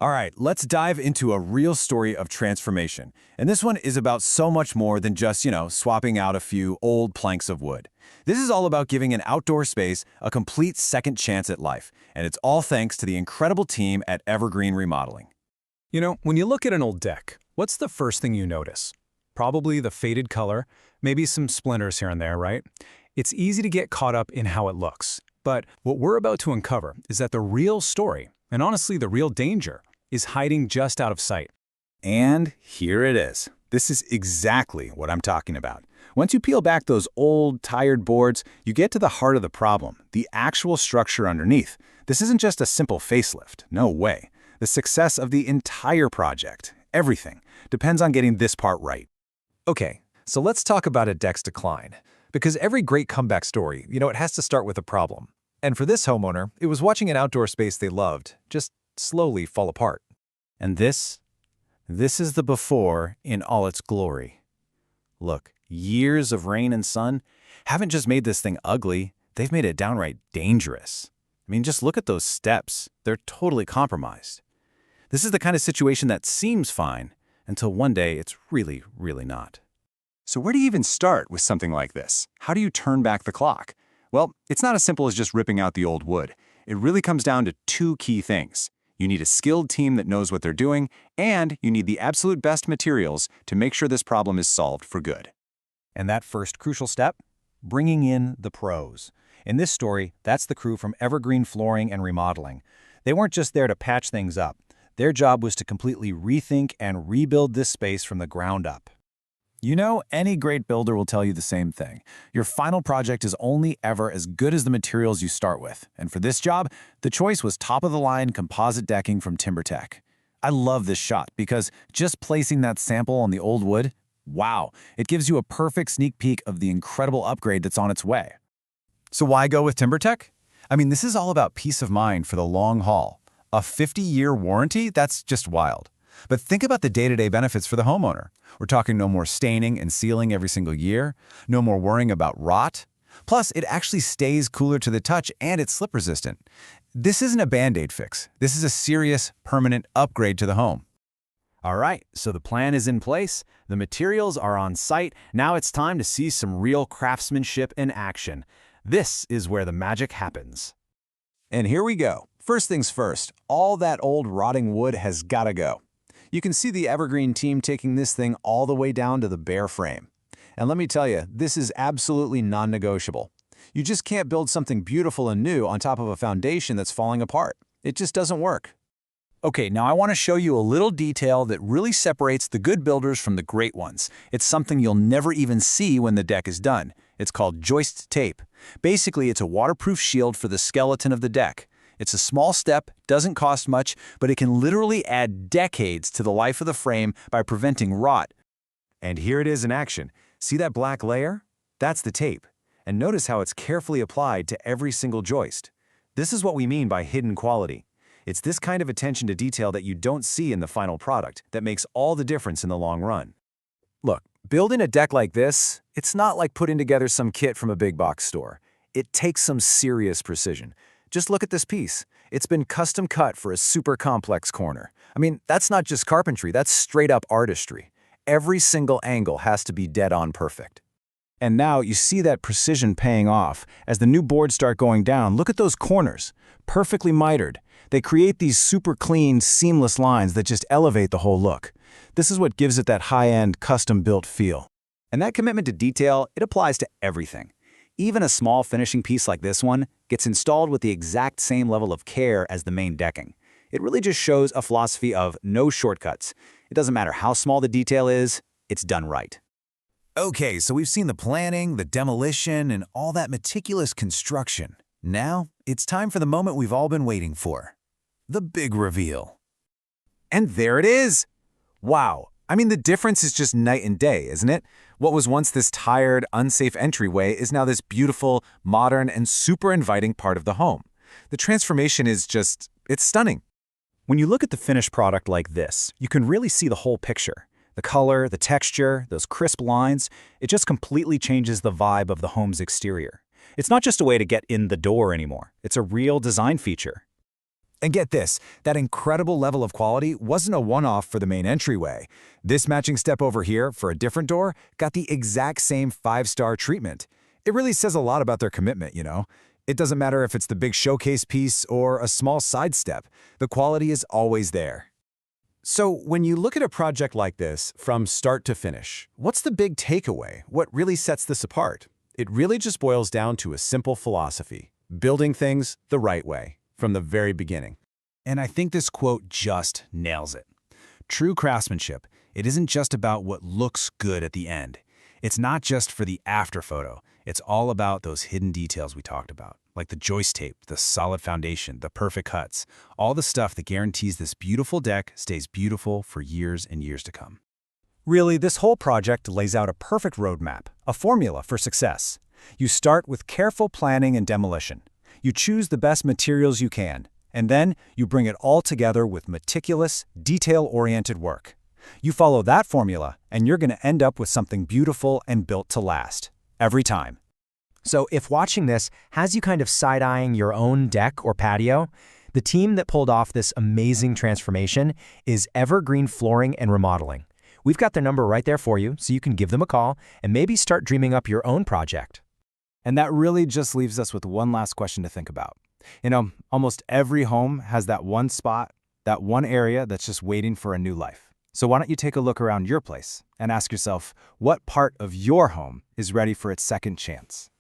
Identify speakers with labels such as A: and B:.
A: All right, let's dive into a real story of transformation. And this one is about so much more than just, swapping out a few old planks of wood. This is all about giving an outdoor space a complete second chance at life. And it's all thanks to the incredible team at Evergreen Remodeling.
B: When you look at an old deck, what's the first thing you notice? Probably the faded color, maybe some splinters here and there, right? It's easy to get caught up in how it looks. But what we're about to uncover is that the real story, and honestly the real danger, is hiding just out of sight.
C: And here it is. This is exactly what I'm talking about. Once you peel back those old, tired boards, you get to the heart of the problem, the actual structure underneath. This isn't just a simple facelift. No way. The success of the entire project, everything, depends on getting this part right.
B: Okay, so let's talk about a deck's decline. Because every great comeback story, it has to start with a problem. And for this homeowner, it was watching an outdoor space they loved just slowly fall apart.
A: And this is the before in all its glory. Look, years of rain and sun haven't just made this thing ugly, they've made it downright dangerous. I mean, just look at those steps. They're totally compromised. This is the kind of situation that seems fine until one day it's really, really not.
C: So where do you even start with something like this? How do you turn back the clock? Well, it's not as simple as just ripping out the old wood. It really comes down to two key things. You need a skilled team that knows what they're doing, and you need the absolute best materials to make sure this problem is solved for good.
A: And that first crucial step? Bringing in the pros. In this story, that's the crew from Evergreen Flooring and Remodeling. They weren't just there to patch things up. Their job was to completely rethink and rebuild this space from the ground up. Any great builder will tell you the same thing. Your final project is only ever as good as the materials you start with. And for this job, the choice was top-of-the-line composite decking from TimberTech. I love this shot because just placing that sample on the old wood, wow, it gives you a perfect sneak peek of the incredible upgrade that's on its way. So why go with TimberTech? I mean, this is all about peace of mind for the long haul. A 50-year warranty? That's just wild. But think about the day-to-day benefits for the homeowner. We're talking no more staining and sealing every single year, no more worrying about rot. Plus, it actually stays cooler to the touch and it's slip-resistant. This isn't a Band-Aid fix. This is a serious, permanent upgrade to the home. All right, so the plan is in place, the materials are on site, now it's time to see some real craftsmanship in action. This is where the magic happens.
C: And here we go. First things first, all that old rotting wood has got to go. You can see the Evergreen team taking this thing all the way down to the bare frame. And let me tell you, this is absolutely non-negotiable. You just can't build something beautiful and new on top of a foundation that's falling apart. It just doesn't work.
A: Okay, now I want to show you a little detail that really separates the good builders from the great ones. It's something you'll never even see when the deck is done. It's called joist tape. Basically, it's a waterproof shield for the skeleton of the deck. It's a small step, doesn't cost much, but it can literally add decades to the life of the frame by preventing rot. And here it is in action. See that black layer? That's the tape. And notice how it's carefully applied to every single joist. This is what we mean by hidden quality. It's this kind of attention to detail that you don't see in the final product that makes all the difference in the long run. Look, building a deck like this, it's not like putting together some kit from a big box store. It takes some serious precision. Just look at this piece. It's been custom cut for a super complex corner. I mean, that's not just carpentry, that's straight up artistry. Every single angle has to be dead on perfect. And now you see that precision paying off. As the new boards start going down, look at those corners. Perfectly mitered. They create these super clean, seamless lines that just elevate the whole look. This is what gives it that high-end, custom-built feel. And that commitment to detail, it applies to everything. Even a small finishing piece like this one gets installed with the exact same level of care as the main decking. It really just shows a philosophy of no shortcuts. It doesn't matter how small the detail is, it's done right. Okay, so we've seen the planning, the demolition, and all that meticulous construction. Now, it's time for the moment we've all been waiting for. The big reveal. And there it is! Wow, I mean, the difference is just night and day, isn't it? What was once this tired, unsafe entryway is now this beautiful, modern, and super inviting part of the home. The transformation is it's stunning. When you look at the finished product like this, you can really see the whole picture. The color, the texture, those crisp lines, it just completely changes the vibe of the home's exterior. It's not just a way to get in the door anymore. It's a real design feature.
C: And get this, that incredible level of quality wasn't a one-off for the main entryway. This matching step over here for a different door got the exact same 5-star treatment. It really says a lot about their commitment, you know? It doesn't matter if it's the big showcase piece or a small side step. The quality is always there. So when you look at a project like this from start to finish, what's the big takeaway? What really sets this apart? It really just boils down to a simple philosophy: building things the right way from the very beginning.
A: And I think this quote just nails it. True craftsmanship, it isn't just about what looks good at the end. It's not just for the after photo. It's all about those hidden details we talked about, like the joist tape, the solid foundation, the perfect cuts, all the stuff that guarantees this beautiful deck stays beautiful for years and years to come.
B: Really, this whole project lays out a perfect roadmap, a formula for success. You start with careful planning and demolition. You choose the best materials you can, and then you bring it all together with meticulous, detail-oriented work. You follow that formula, and you're going to end up with something beautiful and built to last. Every time.
D: So if watching this has you kind of side-eyeing your own deck or patio, the team that pulled off this amazing transformation is Evergreen Flooring and Remodeling. We've got their number right there for you, so you can give them a call and maybe start dreaming up your own project.
C: And that really just leaves us with one last question to think about. You know, almost every home has that one spot, that one area that's just waiting for a new life. So why don't you take a look around your place and ask yourself, what part of your home is ready for its second chance?